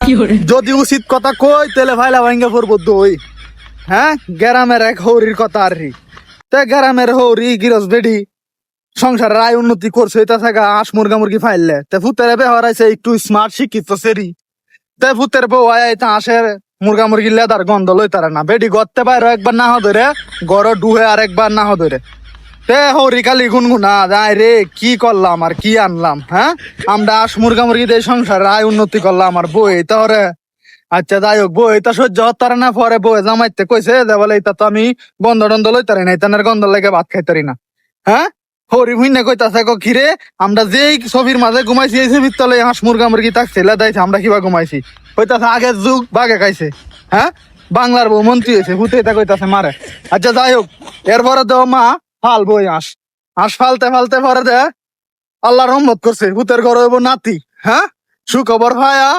যদি উচিত কথা কই তাহলে ভাইলা ভাঙ্গা পড়বো দই। হ্যাঁ, গ্রামের এক হৌরির কথা আর হি। তে গ্রামের হৌরি গিরস বেডি সংসারের আয় উন্নতি করছে, এটা থাকা হাঁস মুরগা মুরগি ফাইললে তে ভূতের ব্যবহার আছে একটু স্মার্ট শিক্ষিত সেরি। তে ভূতের বউ আয় তা হাঁসের মুরগা মুরগি লেদার গন্ধ লই তারা না, বেডি গড়তে পারো একবার না ধরে গড় ডুহে আর একবার না ধরে। তে হরি কালি গুনগুনা যায় রে, কি করলাম আর কি আনলাম। হ্যাঁ, আমরা হাঁস মুরগা মুরগি দিয়ে সংসারের আয় উন্নতি করলাম, আর বই তাহলে আচ্ছা যাই হোক, বই এটা সহ্য হতারে না। পরে বই জামাইতে কইছে যে বলে এটা তো আমি গন্ধ টন্ধ লইতারি না, ইতানের গন্ধ লেগে ভাত খাইতারি না। হ্যাঁ, হরি হুইনে কইতাছে কিরে আমরা যেই ছবির মাঝে ঘুমাইছি এই ছবির তলে হাঁস মুরগা মুরগি থাকছে লেদাইছে, আমরা কিবা ঘুমাইছি। কইতাছে আগের যুগ বাঘে খাইছে। হ্যাঁ, বাংলার বউ মন্ত্রী হয়েছে, হুতে এটা কইতাছে মারে। আচ্ছা যাই হোক, এরপরে তো মা ফাল বই হাঁস ফালতে ফালতে পরে দে আল্লাহ রহমত করছে, হুতের ঘর হইব নাতি। হ্যাঁ, সুখবর ভাইয়া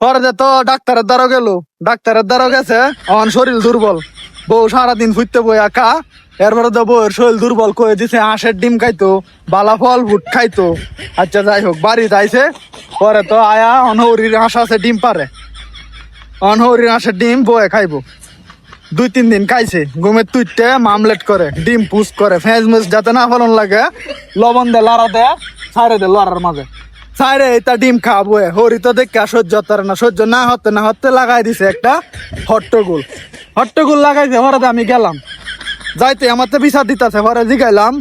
পরে দে তো ডাক্তারের দ্বারা গেল, ডাক্তারের দ্বারা গেছে আমার শরীর দুর্বল। বউ সারাদিন ফুটতে বই একা, এরপরে তো বউয়ের শরীর দুর্বল করে দিছে, হাঁসের ডিম খাইতো, বালা ফল ফুট খাইতো। আচ্ছা যাই হোক, বাড়ি যাইছে পরে তো আয়া অনহরির হাঁস আছে ডিম পারে, অনহরির হাঁসের ডিম বয়ে খাইবো। 2-3 দিন খাইছে, ঘুমের তুইতে মামলেট করে ডিম পুষ করে ফেঁজ মেজ যাতে না ফলন লাগে, লবণ দে লাড়া দে ছাড়ে দে লড়ার মাঝে ছাড়ে এটা ডিম খাবো। হরি তো দেখে সহ্য হতে না, সহ্য না হতে লাগাই দিছে একটা হট্টগোল লাগাইছে। হরে আমি গেলাম যাইতে আমার তো বিচার দিতেছে, হরে জিগাইলাম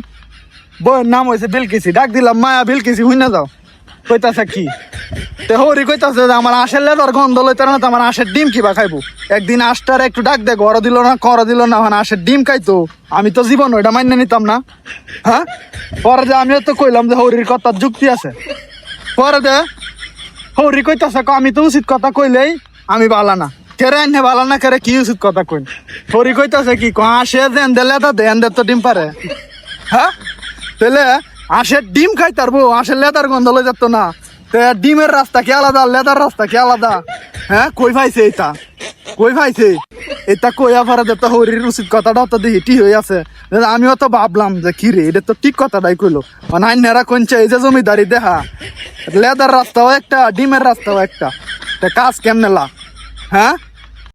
বইয়ের নাম হয়েছে বিলকিসি, ডাক দিলাম মায়া বিলকিসি হুইনা যাও। কইতাছে কি? তে হরি কইতাছে যে আমার আঁশের লেদার গন্ধ লইতে না, তো আমার আঁশের ডিম কিবা খাইবো। একদিন আঁশটার একটু ডাক দে, ঘর দিল না কর দিল না, মানে আঁশের ডিম খাইতো। আমি তো জীবন ওইটা মান্য নিতাম না। হ্যাঁ, পরে যে আমিও তো কইলাম যে হরির কথার যুক্তি আছে। পরে দে হরি কইতাছে আমি তো উচিত কথা কইলেই আমি বালা না, কেরে আইনে বালা না, কেরে কি উচিত কথা কই। হরি কইতাছে কি হাঁসে দেন দে লেদা দেন দে তো ডিম পারে। হ্যাঁ, তাহলে হাঁসের ডিম খাই তারবো, হাঁসের লেদার গন্ধ লই যেত না। ডিমের রাস্তা কি আলাদা, লেদার রাস্তা কি আলাদা? হ্যাঁ, কই ভাইছে এটা, কই ভাইছে এটা কইয়া পারে যে তো হরির উচিত কথাটা তো দেখি ঠিক হয়ে আছে। আমিও তো ভাবলাম যে কি রে, এটা তো ঠিক কথাটাই কইলো। নাইনেরা কোনছে এই যে জমিদারি দেখা, লেদার রাস্তাও একটা ডিমের রাস্তাও একটা, কাজ কেমনে লা? হ্যাঁ,